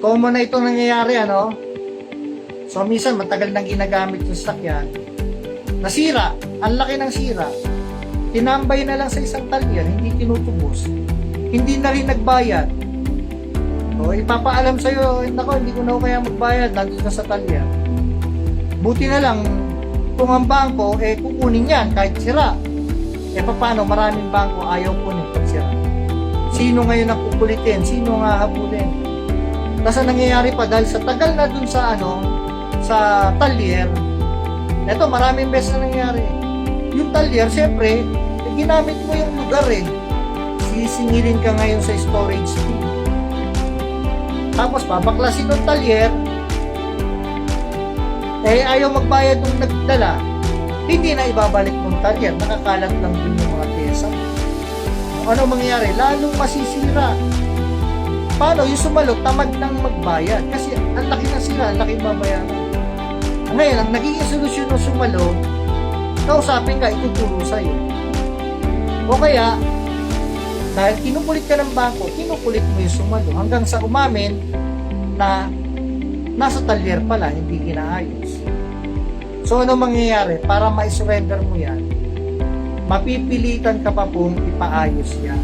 common na ito nangyayari, ano? So, minsan, matagal nang ginagamit yung sasakyan. Nasira. Ang laki ng sira. Tinambay na lang sa isang talyer, hindi tinutubos. Hindi na rin nagbayad. So, ipapaalam sa'yo, nako, hindi ko na kaya magbayad, nandun na sa talyer. Buti na lang, kung ang bangko, kukunin yan kahit sira. Paano, maraming bangko ayaw kunin pag sira. Sino ngayon ang kukulitin? Sino nga habulin? Tapos ang nangyayari pa, dahil sa tagal na dun sa sa talyer, eto, maraming beses na nangyayari. Yung talyer, siyempre, ginamit mo yung lugar sisingilin ka ngayon sa storage fee. Tapos babaklasin ng talyer, ayaw magbayad ng nagdala, hindi na ibabalik ng talyer, nakakalat lang din yung mga pyesa. Ano mangyayari? Lalong masisira. Paano? Yung sumalot, tamad nang magbayad kasi ang laki ng sira, ang laki babayaran. Ngayon, ang nagiging solusyon ng sumalo, kausapin ka, ituturo sa'yo. O kaya, dahil kinukulit ka ng bangko, kinukulit mo yung sumalo hanggang sa umamin na nasa talyer pala, hindi inaayos. So, ano mangyayari? Para ma-surrender mo yan, mapipilitan ka pa pong ipaayos yan.